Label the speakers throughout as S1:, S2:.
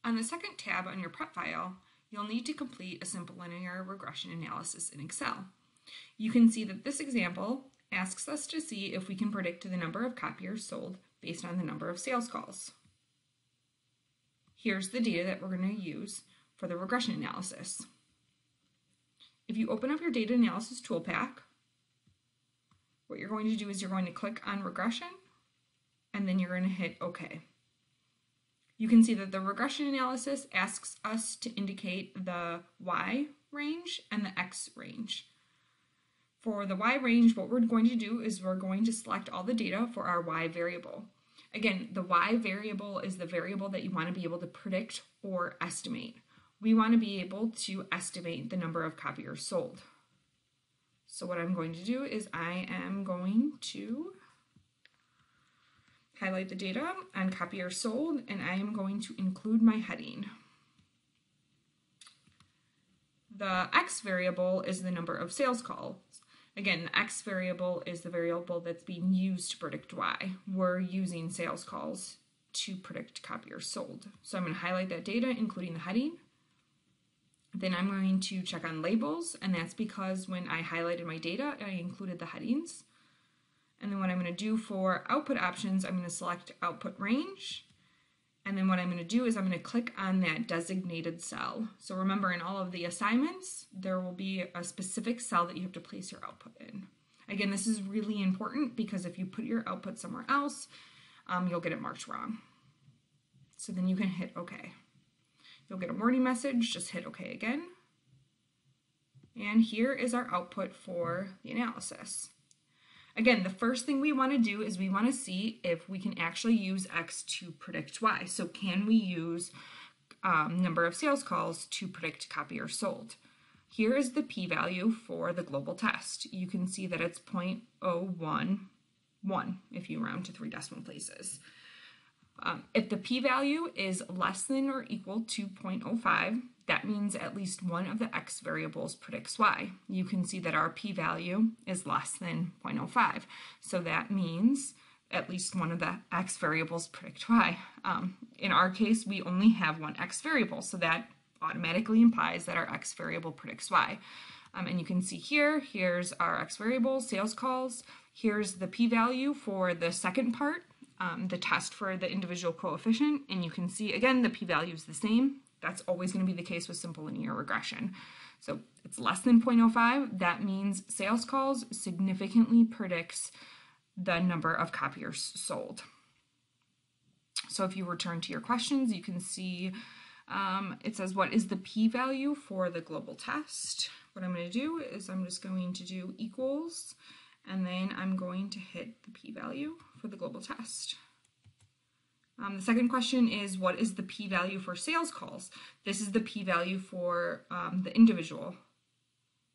S1: On the second tab on your prep file, you'll need to complete a simple linear regression analysis in Excel. You can see that this example asks us to see if we can predict the number of copiers sold based on the number of sales calls. Here's the data that we're going to use for the regression analysis. If you open up your data analysis toolpack, what you're going to do is you're going to click on regression, and then you're going to hit OK. You can see that the regression analysis asks us to indicate the Y range and the X range. For the Y range, what we're going to do is we're going to select all the data for our Y variable. Again, the Y variable is the variable that you want to be able to predict or estimate. We want to be able to estimate the number of copiers sold. So what I'm going to do is I am going to highlight the data on copiers sold, and I am going to include my heading. The X variable is the number of sales calls. Again, the X variable is the variable that's being used to predict Y. We're using sales calls to predict copiers sold. So I'm going to highlight that data, including the heading. Then I'm going to check on labels, and that's because when I highlighted my data, I included the headings. And then what I'm going to do for output options, I'm going to select output range. And then what I'm going to do is I'm going to click on that designated cell. So remember, in all of the assignments, there will be a specific cell that you have to place your output in. Again, this is really important because if you put your output somewhere else, you'll get it marked wrong. So then you can hit OK. You'll get a warning message, just hit OK again. And here is our output for the analysis. Again, the first thing we want to do is we want to see if we can actually use X to predict Y. So can we use number of sales calls to predict copiers sold? Here is the p-value for the global test. You can see that it's 0.011 if you round to 3 decimal places. If the p-value is less than or equal to 0.05, that means at least one of the X variables predicts Y. You can see that our p-value is less than 0.05. So that means at least one of the X variables predict Y. In our case, we only have one X variable, so that automatically implies that our X variable predicts Y. And you can see here's our X variable, sales calls. Here's the p-value for the second part, the test for the individual coefficient, and you can see again the p-value is the same. That's always going to be the case with simple linear regression. So it's less than 0.05. That means sales calls significantly predicts the number of copiers sold. So if you return to your questions, you can see it says what is the p-value for the global test. What I'm going to do is I'm just going to do equals, and then I'm going to hit the p-value for the global test. The second question is, what is the p-value for sales calls? This is the p-value for the individual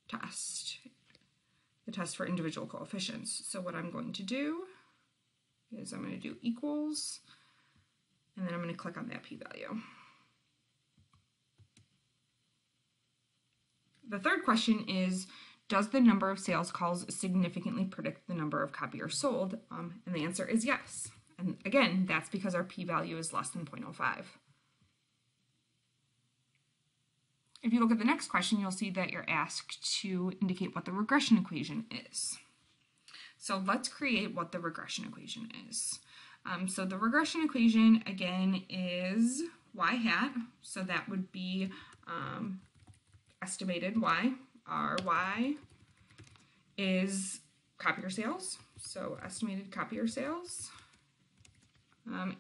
S1: test, the test for individual coefficients. So what I'm going to do is I'm going to do equals, and then I'm going to click on that p-value. The third question is, does the number of sales calls significantly predict the number of copiers sold? And the answer is yes. And again, that's because our p-value is less than 0.05. If you look at the next question, you'll see that you're asked to indicate what the regression equation is. So let's create what the regression equation is. So the regression equation, again, is y hat. So that would be estimated y. Our y is copier sales, so estimated copier sales.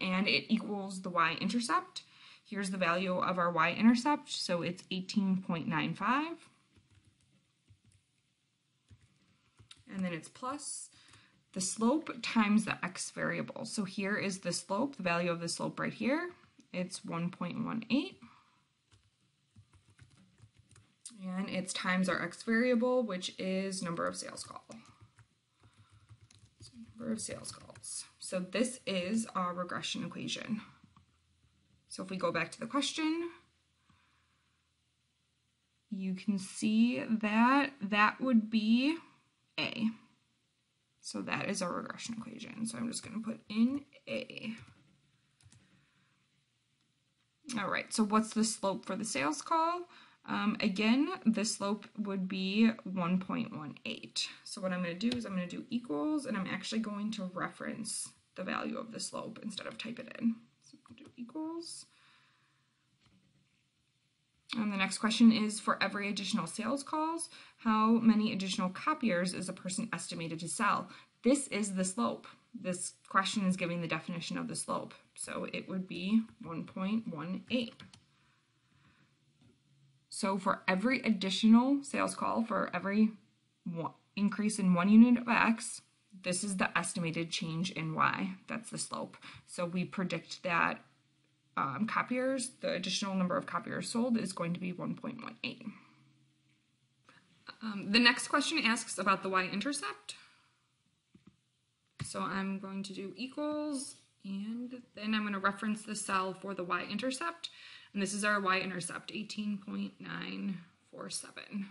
S1: And it equals the y-intercept. Here's the value of our y-intercept, so it's 18.95. And then it's plus the slope times the x variable. So here is the slope, the value of the slope right here. It's 1.18. And it's times our x variable, which is number of sales calls. So number of sales calls. So this is our regression equation. So if we go back to the question, you can see that that would be A. So that is our regression equation. So I'm just going to put in A. All right, so what's the slope for the sales call? Again, the slope would be 1.18. So what I'm going to do is I'm going to do equals, and I'm actually going to reference the value of the slope instead of type it in. So I'm going to do equals. And the next question is, for every additional sales calls, how many additional copiers is a person estimated to sell? This is the slope. This question is giving the definition of the slope. So it would be 1.18. So for every additional sales call, for every increase in 1 unit of X, this is the estimated change in Y. That's the slope. So we predict that copiers, the additional number of copiers sold is going to be 1.18. The next question asks about the y-intercept. So I'm going to do equals, and then I'm going to reference the cell for the y-intercept. And this is our y-intercept, 18.947.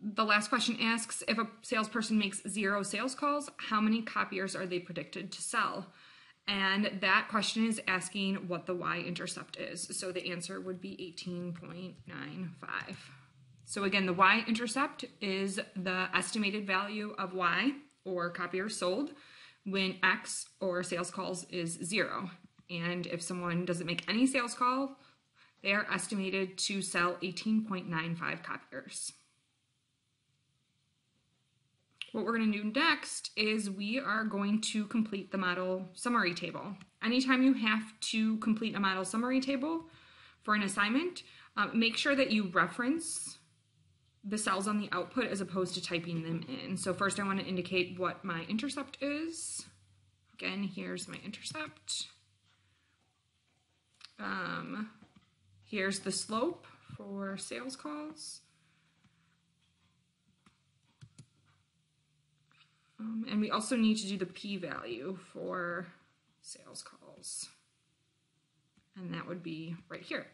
S1: The last question asks, if a salesperson makes 0 sales calls, how many copiers are they predicted to sell? And that question is asking what the y-intercept is. So the answer would be 18.95. So again, the y-intercept is the estimated value of y, or copiers sold, when X, or sales calls, is 0. And if someone doesn't make any sales call, they are estimated to sell 18.95 copiers. What we're going to do next is we are going to complete the model summary table. Anytime you have to complete a model summary table for an assignment, make sure that you reference the cells on the output as opposed to typing them in. So first I want to indicate what my intercept is. Again, here's my intercept. Here's the slope for sales calls. And we also need to do the p-value for sales calls. And that would be right here.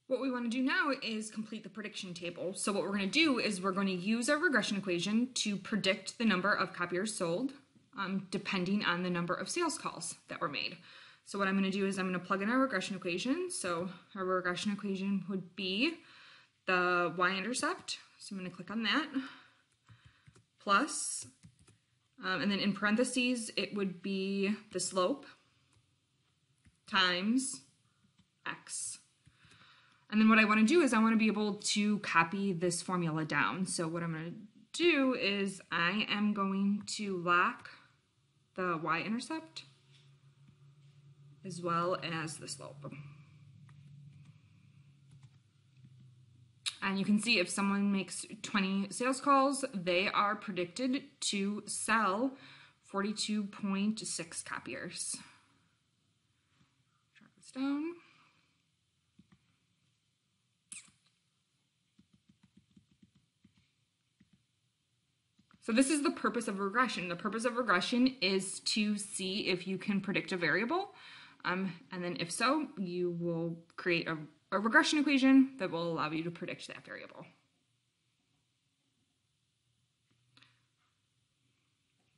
S1: What we want to do now is complete the prediction table. So what we're going to do is we're going to use our regression equation to predict the number of copiers sold, depending on the number of sales calls that were made. So what I'm going to do is I'm going to plug in our regression equation. So our regression equation would be the y-intercept. So I'm going to click on that. Plus, and then in parentheses, it would be the slope times x. And then what I want to do is I want to be able to copy this formula down. So what I'm going to do is I am going to lock the y-intercept as well as the slope. And you can see if someone makes 20 sales calls, they are predicted to sell 42.6 copiers. Drop this down. So this is the purpose of regression. The purpose of regression is to see if you can predict a variable. And then if so, you will create a regression equation that will allow you to predict that variable.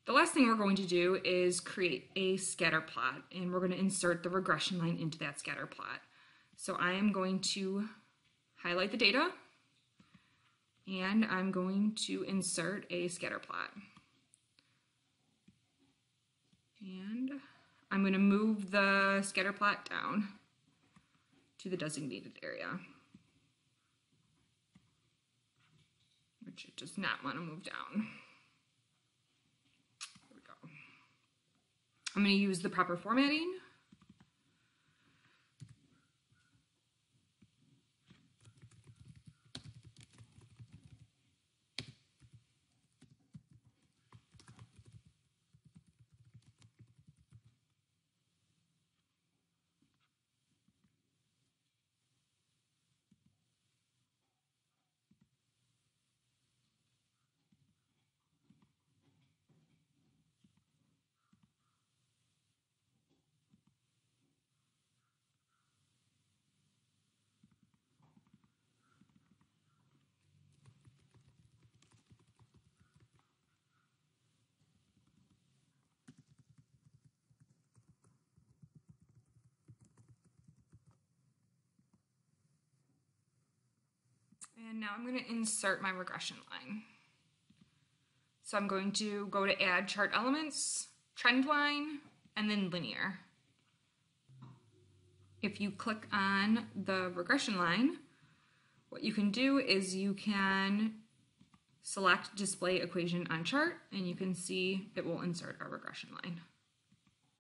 S1: The last thing we're going to do is create a scatter plot, and we're going to insert the regression line into that scatter plot. So I am going to highlight the data, and I'm going to insert a scatter plot. And I'm going to move the scatter plot down to the designated area, which it does not want to move down. There we go. I'm going to use the proper formatting. And now I'm going to insert my regression line. So I'm going to go to Add Chart Elements, Trend Line, and then Linear. If you click on the regression line, what you can do is you can select Display Equation on Chart, and you can see it will insert our regression line.